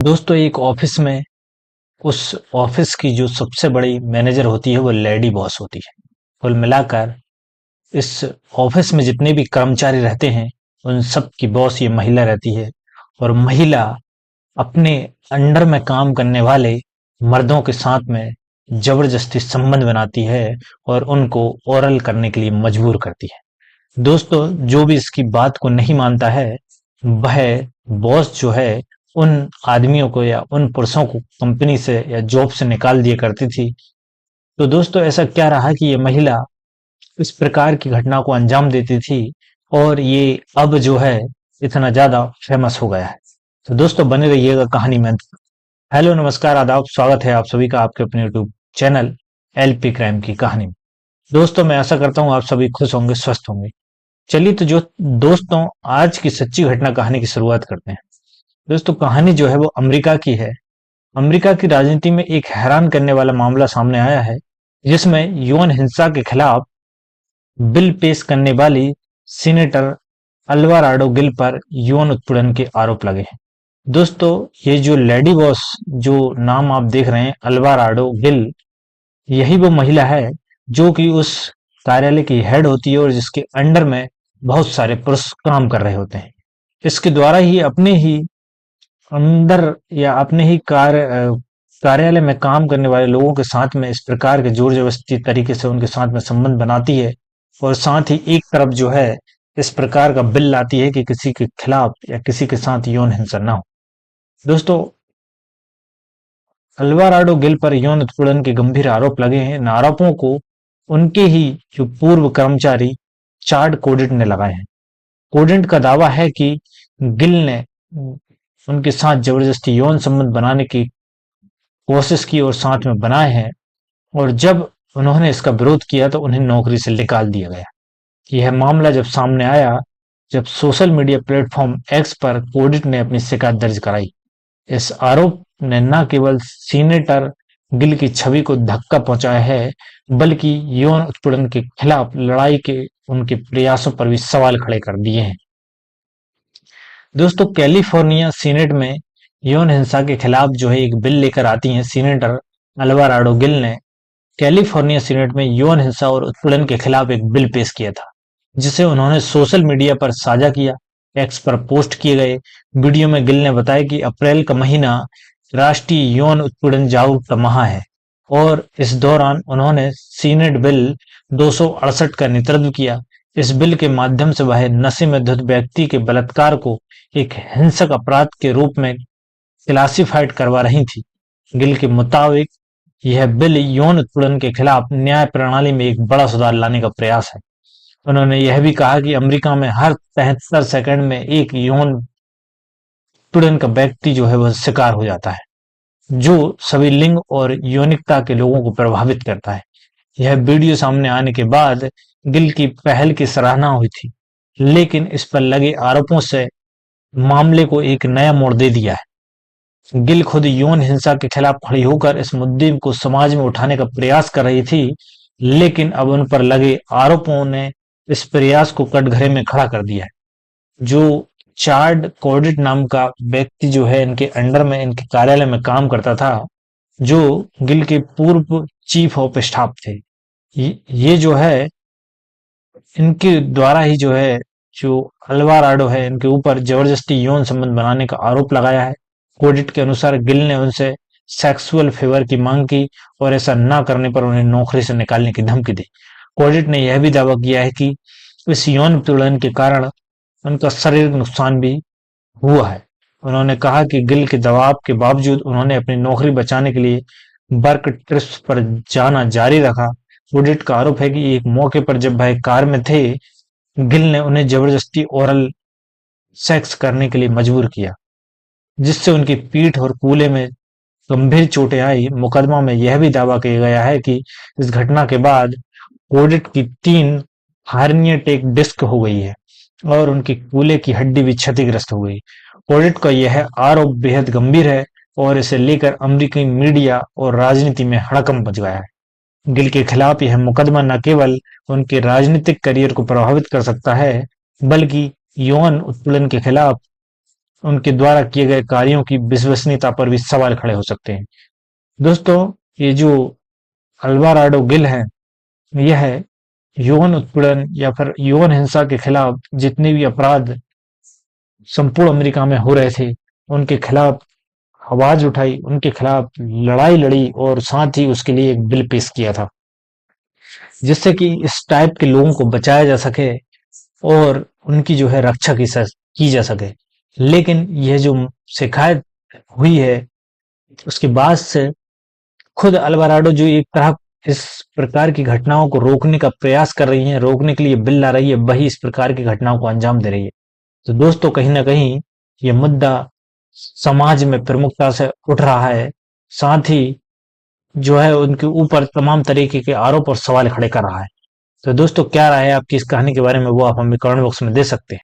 दोस्तों एक ऑफिस में उस ऑफिस की जो सबसे बड़ी मैनेजर होती है वो लेडी बॉस होती है। कुल मिलाकर इस ऑफिस में जितने भी कर्मचारी रहते हैं उन सब की बॉस ये महिला रहती है। और महिला अपने अंडर में काम करने वाले मर्दों के साथ में जबरदस्ती संबंध बनाती है और उनको ओरल करने के लिए मजबूर करती है। दोस्तों जो भी इसकी बात को नहीं मानता है वह बॉस जो है उन आदमियों को या उन पुरुषों को कंपनी से या जॉब से निकाल दिया करती थी। तो दोस्तों ऐसा क्या रहा कि ये महिला इस प्रकार की घटना को अंजाम देती थी और ये अब जो है इतना ज्यादा फेमस हो गया है। तो दोस्तों बने रहिएगा कहानी में। हेलो नमस्कार आदाब, स्वागत है आप सभी का आपके अपने यूट्यूब चैनल एलपी क्राइम की कहानी में। दोस्तों मैं आशा करता हूँ आप सभी खुश होंगे, स्वस्थ होंगे। चलिए तो जो दोस्तों आज की सच्ची घटना कहानी की शुरुआत करते हैं। दोस्तों कहानी जो है वो अमेरिका की है। अमेरिका की राजनीति में एक हैरान करने वाला मामला सामने आया है जिसमें यौन हिंसा के खिलाफ बिल पेश करने वाली सीनेटर अल्वाराडो गिल पर यौन उत्पीड़न के आरोप लगे हैं। दोस्तों ये जो लेडी बॉस जो नाम आप देख रहे हैं अल्वाराडो गिल, यही वो महिला है जो कि उस कार्यालय की हेड होती है और जिसके अंडर में बहुत सारे पुरुष काम कर रहे होते हैं। इसके द्वारा ही अपने ही अंदर या अपने ही कार्यालय में काम करने वाले लोगों के साथ में इस प्रकार के जोर जबरदस्ती तरीके से उनके साथ में संबंध बनाती है और साथ ही एक तरफ जो है इस प्रकार का बिल लाती है कि किसी के खिलाफ या किसी के साथ यौन हिंसा ना हो। दोस्तों अल्वाराडो गिल पर यौन उत्पीड़न के गंभीर आरोप लगे हैं। इन आरोपों को उनके ही जो पूर्व कर्मचारी चार्ड कोडेट ने लगाए हैं। कोडेट का दावा है कि गिल ने उनके साथ जबरदस्ती यौन संबंध बनाने की कोशिश की और साथ में बनाए हैं, और जब उन्होंने इसका विरोध किया तो उन्हें नौकरी से निकाल दिया गया। यह मामला जब सामने आया, जब सोशल मीडिया प्लेटफॉर्म एक्स पर कोडिट ने अपनी शिकायत दर्ज कराई। इस आरोप ने न केवल सीनेटर गिल की छवि को धक्का पहुंचाया है बल्कि यौन उत्पीड़न के खिलाफ लड़ाई के उनके प्रयासों पर भी सवाल खड़े कर दिए हैं। दोस्तों कैलिफोर्निया सीनेट में यौन हिंसा के खिलाफ जो है एक बिल लेकर आती हैं सीनेटर अल्वाराडो गिल ने। कैलिफोर्निया सीनेट में यौन हिंसा और उत्पीड़न के खिलाफ एक बिल पेश किया था जिसे उन्होंने सोशल मीडिया पर साझा किया। एक्स पर पोस्ट किए गए वीडियो में गिल ने बताया कि अप्रैल का महीना राष्ट्रीय यौन उत्पीड़न जागरूकता माह है और इस दौरान उन्होंने सीनेट बिल 268 का नेतृत्व किया। इस बिल के माध्यम से वह नशे में धुत व्यक्ति के बलात्कार को एक हिंसक अपराध के रूप में क्लासिफाइड करवा रही थी। गिल के मुताबिक यह बिल यौन उत्पीड़न के खिलाफ न्याय प्रणाली में एक बड़ा सुधार लाने का प्रयास है। उन्होंने यह भी कहा कि अमेरिका में हर 73 सेकंड में एक यौन उत्पीड़न का व्यक्ति जो है वह शिकार हो जाता है, जो सभी लिंग और यौनिकता के लोगों को प्रभावित करता है। यह वीडियो सामने आने के बाद गिल की पहल की सराहना हुई थी, लेकिन इस पर लगे आरोपों से मामले को एक नया मोड़ दे दिया है। गिल खुद यौन हिंसा के खिलाफ खड़ी होकर इस मुद्दे को समाज में उठाने का प्रयास कर रही थी, लेकिन अब उन पर लगे आरोपों ने इस प्रयास को कटघरे में खड़ा कर दिया है। जो चार्ड कोडिट नाम का व्यक्ति जो है इनके अंडर में इनके कार्यालय में काम करता था, जो गिल के पूर्व चीफ ऑफ स्टाफ थे, ये जो है इनके द्वारा ही जो है जो अल्वाराडो है इनके ऊपर जबरदस्ती यौन संबंध बनाने का आरोप लगाया है। कोडिट के अनुसार गिल ने उनसे सेक्सुअल फेवर की मांग की और ऐसा न करने पर उन्हें नौकरी से निकालने की धमकी दी। कोडिट ने यह भी दावा किया है कि इस यौन उत्पीड़न के कारण उनका शारीरिक नुकसान भी हुआ है। उन्होंने कहा कि गिल के दबाव के बावजूद उन्होंने अपनी नौकरी बचाने के लिए वर्क ट्रिप्स पर जाना जारी रखा। कोडिट का आरोप है कि एक मौके पर जब वह कार में थे, गिल ने उन्हें जबरदस्ती ओरल सेक्स करने के लिए मजबूर किया, जिससे उनकी पीठ और कूल्हे में गंभीर चोटें आई। मुकदमा में यह भी दावा किया गया है कि इस घटना के बाद कोडिट की 3 हार्निएटिक डिस्क हो गई है और उनकी कूल्हे की हड्डी भी क्षतिग्रस्त हो गई। कोडिट का यह आरोप बेहद गंभीर है और इसे लेकर अमेरिकी मीडिया और राजनीति में हड़कंप मच गया है। गिल के खिलाफ यह मुकदमा न केवल उनके राजनीतिक करियर को प्रभावित कर सकता है, बल्कि यौन उत्पीड़न के खिलाफ उनके द्वारा किए गए कार्यों की विश्वसनीयता पर भी सवाल खड़े हो सकते हैं। दोस्तों, ये जो अल्वाराडो गिल है, यह यौन उत्पीड़न या फिर यौन हिंसा के खिलाफ जितने भी अपराध संपूर्ण अमेरिका में हो रहे थे, उनके खिलाफ आवाज उठाई, उनके खिलाफ लड़ाई लड़ी और साथ ही उसके लिए एक बिल पेश किया था, जिससे कि इस टाइप के लोगों को बचाया जा सके और उनकी जो है रक्षा की जा सके। लेकिन यह जो शिकायत हुई है, उसके बाद से खुद अल्वाराडो जो एक तरह इस प्रकार की घटनाओं को रोकने का प्रयास कर रही है, रोकने के लिए बिल ला रही है, वही इस प्रकार की घटनाओं को अंजाम दे रही है। तो दोस्तों, कहीं ना कहीं ये मुद्दा समाज में प्रमुखता से उठ रहा है, साथ ही जो है उनके ऊपर तमाम तरीके के आरोप और सवाल खड़े कर रहा है। तो दोस्तों, क्या राय है आपकी इस कहानी के बारे में, वो आप हमें कमेंट बॉक्स में दे सकते हैं।